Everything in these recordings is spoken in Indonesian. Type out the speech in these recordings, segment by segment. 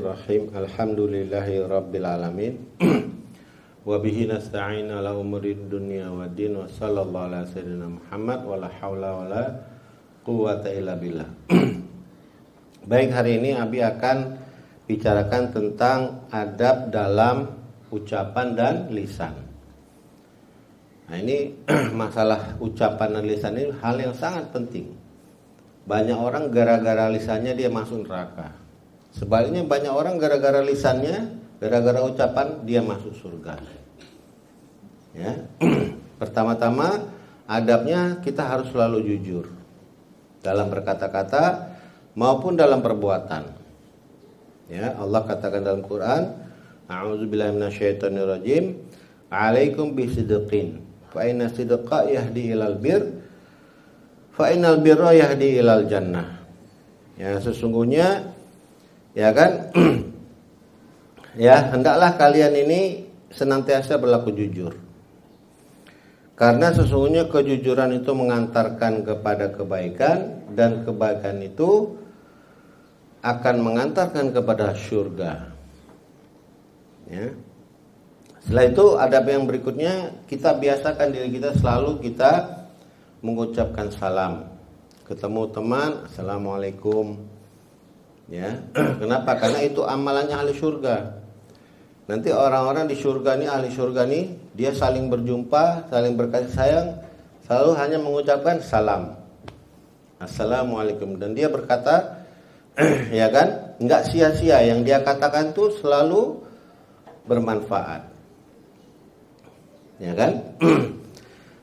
Bismillahirrahmanirrahim. Alhamdulillahi rabbil alamin. Wa bihi nasta'in ala umurid dunya waddin. Wa sallallahu ala sayyidina Muhammad wa la haula wa la quwwata illa billah. Baik, hari ini Abi akan bicarakan tentang adab dalam ucapan dan lisan. Nah, ini masalah ucapan dan lisan ini hal yang sangat penting. Banyak orang gara-gara lisannya dia masuk neraka. Sebaliknya banyak orang gara-gara lisannya, gara-gara ucapan dia masuk surga. Ya. Pertama-tama adabnya kita harus selalu jujur dalam berkata-kata maupun dalam perbuatan. Ya, Allah katakan dalam Quran, A'udzubillahi minasyaitonirrajim, 'Alaikum bisidqin, fa inna sidqa yahdi ilal bir, fa innal birra yahdi ilal jannah. Ya, sesungguhnya ya kan ya, hendaklah kalian ini senantiasa berlaku jujur. Karena sesungguhnya kejujuran itu mengantarkan kepada kebaikan, dan kebaikan itu akan mengantarkan kepada surga. Ya. Setelah itu adab yang berikutnya, kita biasakan diri kita selalu kita mengucapkan salam. Ketemu teman, assalamualaikum. Ya, kenapa? Karena itu amalannya ahli surga. Nanti orang-orang di surga ini, ahli surga ini, dia saling berjumpa, saling berkasih sayang, selalu hanya mengucapkan salam, assalamualaikum. Dan dia berkata, ya kan, nggak sia-sia yang dia katakan itu selalu bermanfaat. Ya kan?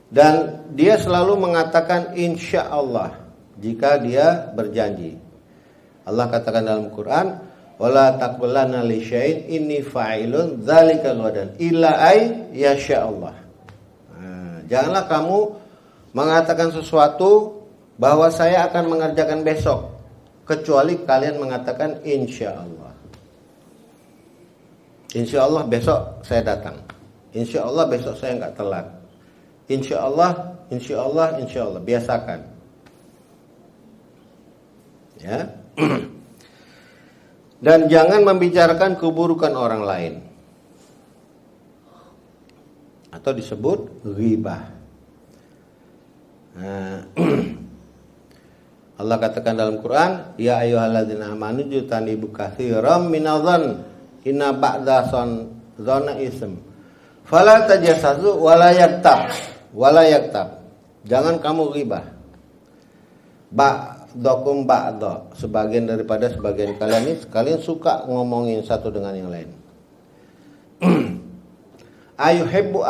Dan dia selalu mengatakan insya Allah jika dia berjanji. Allah katakan dalam Quran, wala taqulanna li syai'in inni fa'ilun dzalika ghadan illa ay yasha Allah. Nah, janganlah kamu mengatakan sesuatu bahwa saya akan mengerjakan besok kecuali kalian mengatakan insya Allah. Insya Allah besok saya datang. Insya Allah besok saya enggak telat. Insya Allah, insya Allah, insya Allah. Biasakan. Ya. Dan jangan membicarakan keburukan orang lain, atau disebut ghibah. Nah, Allah katakan dalam Quran, ya ayyuhalladzina amanu jutanibu katsiran minadh-dhann inna ba'da dzanna ism. Fala tajassasu wala yaktab. Jangan kamu ghibah. Ba'dakum ba'da, sebagian daripada sebagian kalian ini kalian suka ngomongin satu dengan yang lain. Ayuhibbu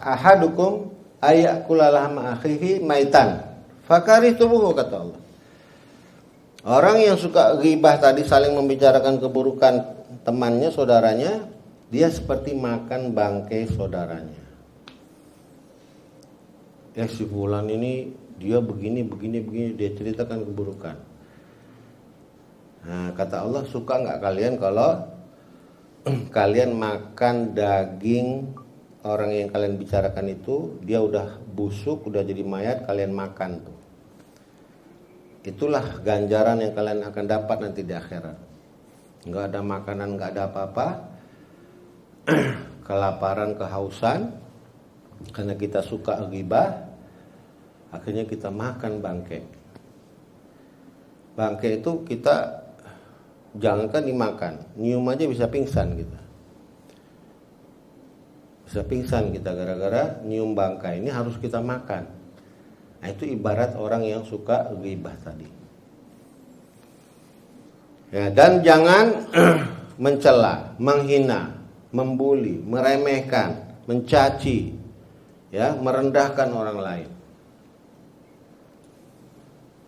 ahadukum ayakula lahma akhihi maitan fakarihtubuhu, kata Allah. Orang yang suka ghibah tadi, saling membicarakan keburukan temannya, saudaranya, dia seperti makan bangkai saudaranya. Ya, si fulan ini dia begini, dia ceritakan keburukan. Nah, kata Allah, suka nggak kalian kalau kalian makan daging orang yang kalian bicarakan itu, dia udah busuk, udah jadi mayat, kalian makan tuh. Itulah ganjaran yang kalian akan dapat nanti di akhirat. Nggak ada makanan, nggak ada apa-apa, kelaparan, kehausan, karena kita suka ghibah. Akhirnya kita makan bangkai. Bangkai itu kita jangankan dimakan, nyium aja bisa pingsan kita. Bisa pingsan kita gara-gara nyium bangkai. Ini harus kita makan. Nah, itu ibarat orang yang suka ghibah tadi. Ya, dan jangan mencela, menghina, membuli, meremehkan, mencaci, ya, merendahkan orang lain.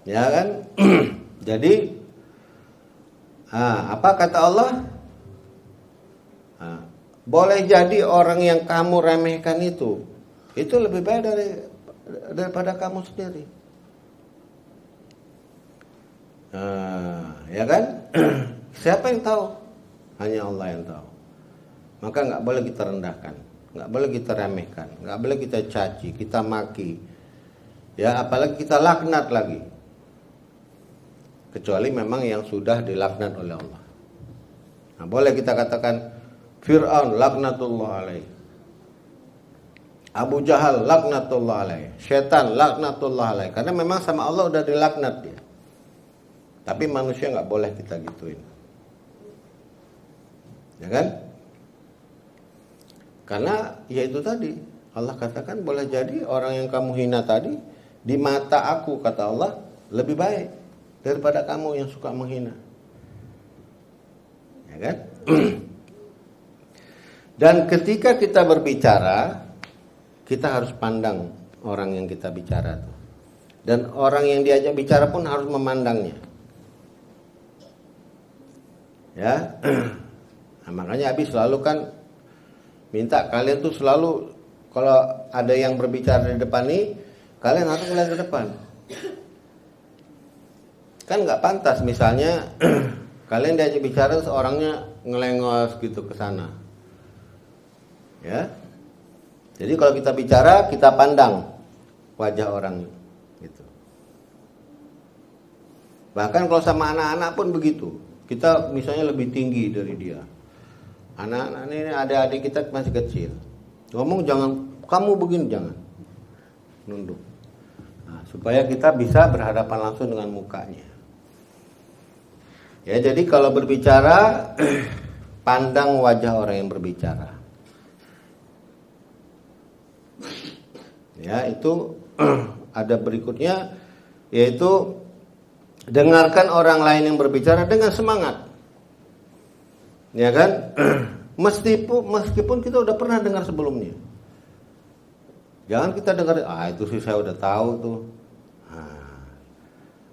Ya kan? Jadi apa kata Allah? Boleh jadi orang yang kamu remehkan itu lebih baik daripada kamu sendiri. Ya kan? Siapa yang tahu? Hanya Allah yang tahu. Maka nggak boleh kita rendahkan, nggak boleh kita remehkan, nggak boleh kita caci, kita maki. Ya, apalagi kita laknat lagi. Kecuali memang yang sudah dilaknat oleh Allah. Nah, boleh kita katakan Fir'aun laknatullah alaih, Abu Jahal laknatullah alaih, setan laknatullah alaih, karena memang sama Allah udah dilaknat dia. Tapi manusia nggak boleh kita gituin, ya kan? Karena ya itu tadi Allah katakan boleh jadi orang yang kamu hina tadi di mata aku, kata Allah, lebih baik daripada kamu yang suka menghina, ya kan? Dan ketika kita berbicara, kita harus pandang orang yang kita bicara tuh. Dan orang yang diajak bicara pun harus memandangnya. Ya. Nah, makanya Abi selalu kan minta kalian tuh selalu kalau ada yang berbicara di depan nih, kalian harus melihat ke depan. Kan nggak pantas misalnya kalian diajak bicara seorangnya ngelengos gitu ke sana. Ya. Jadi kalau kita bicara, kita pandang wajah orangnya gitu. Bahkan kalau sama anak-anak pun begitu. Kita misalnya lebih tinggi dari dia. Anak-anak ini adik-adik kita masih kecil. Ngomong jangan, kamu begini, jangan. Nunduk. Nah, supaya kita bisa berhadapan langsung dengan mukanya. Ya, jadi kalau berbicara, pandang wajah orang yang berbicara. Ya, itu ada berikutnya, yaitu dengarkan orang lain yang berbicara dengan semangat. Ya kan? Meskipun kita udah pernah dengar sebelumnya. Jangan kita dengar, itu sih saya udah tahu tuh.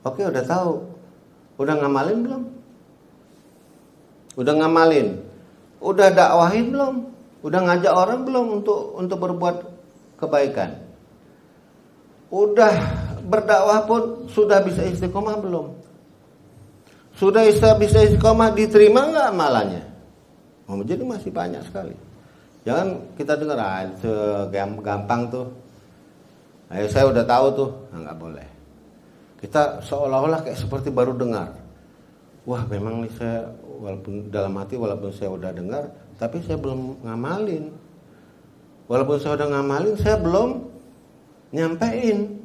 Oke, udah tahu. Udah ngamalin belum? Udah ngamalin. Udah dakwahin belum? Udah ngajak orang belum untuk berbuat kebaikan? Udah berdakwah pun sudah bisa istiqomah belum? Sudah bisa istiqomah, diterima nggak amalannya? Jadi masih banyak sekali. Jangan kita dengar gampang tuh. Ayo saya udah tahu tuh, nggak boleh. Kita seolah-olah kayak seperti baru dengar. Wah, memang nih saya walaupun dalam hati walaupun saya udah dengar, tapi saya belum ngamalin. Walaupun saya udah ngamalin, saya belum nyampein.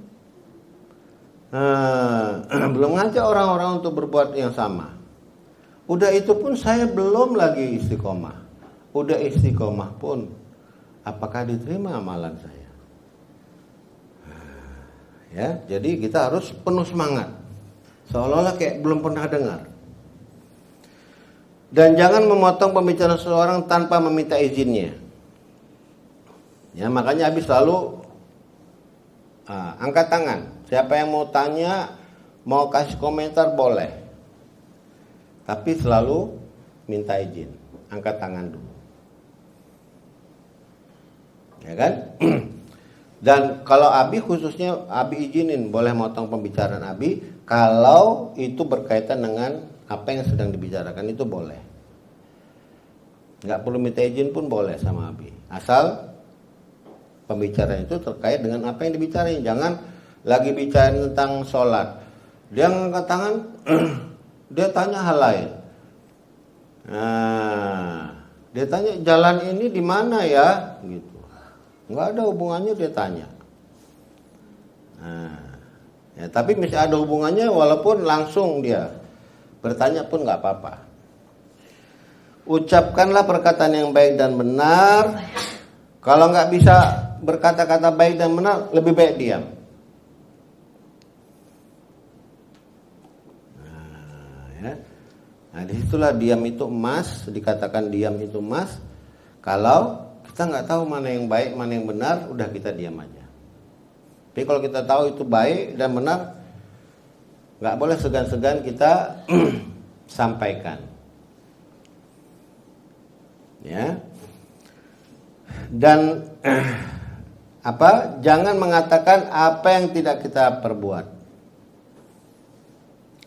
Belum ngajak orang-orang untuk berbuat yang sama. Udah itu pun saya belum lagi istiqomah. Udah istiqomah pun, apakah diterima amalan saya? Ya, jadi kita harus penuh semangat. Seolah-olah kayak belum pernah dengar. Dan jangan memotong pembicaraan seseorang tanpa meminta izinnya. Ya, makanya Abi selalu angkat tangan. Siapa yang mau tanya, mau kasih komentar boleh. Tapi selalu minta izin. Angkat tangan dulu. Ya kan? Dan kalau Abi khususnya Abi izinin boleh motong pembicaraan Abi kalau itu berkaitan dengan apa yang sedang dibicarakan, itu boleh. Nggak perlu minta izin pun boleh sama Abi. Asal pembicaraan itu terkait dengan apa yang dibicarain. Jangan lagi bicara tentang sholat, dia ngangkat tangan, dia tanya hal lain. Nah, dia tanya jalan ini di mana ya, gitu. Nggak ada hubungannya dia tanya. Nah, ya, tapi masih ada hubungannya walaupun langsung dia bertanya pun nggak apa-apa. Ucapkanlah perkataan yang baik dan benar. Kalau nggak bisa berkata-kata baik dan benar, lebih baik diam. Nah, disitulah diam itu emas. Dikatakan diam itu emas. Kalau kita nggak tahu mana yang baik, mana yang benar, udah kita diam aja. Tapi kalau kita tahu itu baik dan benar, nggak boleh segan-segan kita sampaikan. Ya. Dan jangan mengatakan apa yang tidak kita perbuat.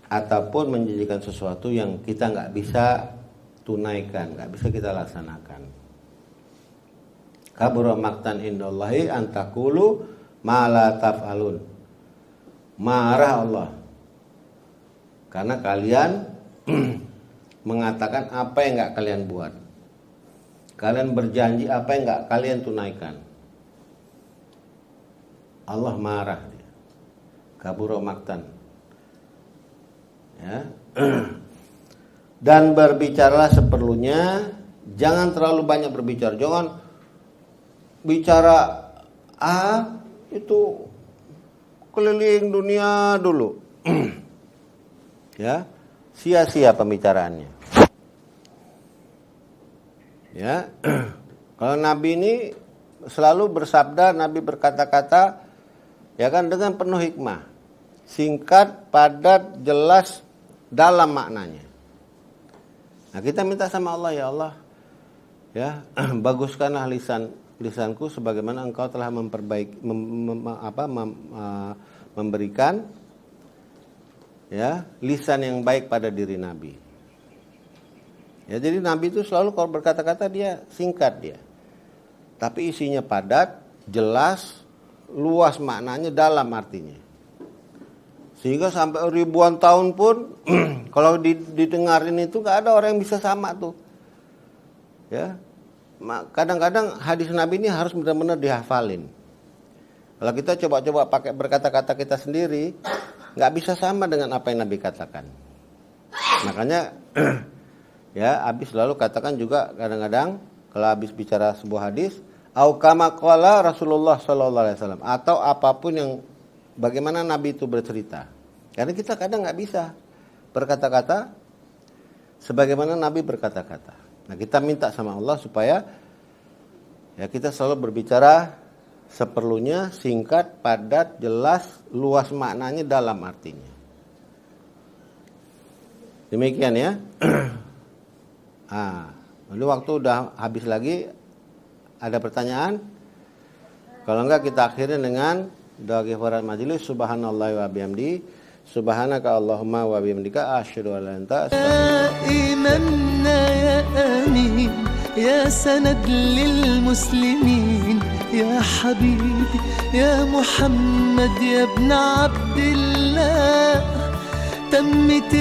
Ataupun menjanjikan sesuatu yang kita nggak bisa tunaikan, nggak bisa kita laksanakan. Kabura maqtan indallahi an taqulu ma la taf'alun. Marah Allah karena kalian mengatakan apa yang nggak kalian buat. Kalian berjanji apa yang nggak kalian tunaikan. Allah marah. Kabura maktan. Ya. Dan berbicaralah seperlunya, jangan terlalu banyak berbicara. Jangan bicara itu keliling dunia dulu. Ya, sia-sia pembicaraannya. Ya. Kalau Nabi ini selalu bersabda, Nabi berkata-kata ya kan dengan penuh hikmah. Singkat, padat, jelas dalam maknanya. Nah, kita minta sama Allah, ya Allah, ya, baguskanlah lisanku sebagaimana Engkau telah memberikan ya lisan yang baik pada diri Nabi. Ya, jadi Nabi itu selalu kalau berkata-kata dia singkat dia. Tapi isinya padat, jelas, luas maknanya, dalam artinya. Sehingga sampai ribuan tahun pun kalau didengarin itu gak ada orang yang bisa sama tuh. Ya. Kadang-kadang hadis Nabi ini harus benar-benar dihafalin. Kalau kita coba-coba pakai berkata-kata kita sendiri, gak bisa sama dengan apa yang Nabi katakan. Makanya ya, habis selalu katakan juga kadang-kadang kalau habis bicara sebuah hadis, au kama qala Rasulullah sallallahu alaihi wasallam, atau apapun yang bagaimana Nabi itu bercerita. Karena kita kadang nggak bisa berkata-kata sebagaimana Nabi berkata-kata. Nah, kita minta sama Allah supaya ya kita selalu berbicara seperlunya, singkat, padat, jelas, luas maknanya, dalam artinya. Demikian ya. Lalu waktu udah habis lagi. Ada pertanyaan? Kalau enggak kita akhiri dengan doa kifaratul majelis. Subhanallah wa bihamdi, subhanaka Allahumma wa bihamdika, asyhadu an la ilaha illa anta, إمامنا يا أمين يا سند للمسلمين يا حبيبي يا محمد يا ابن عبد الله تمت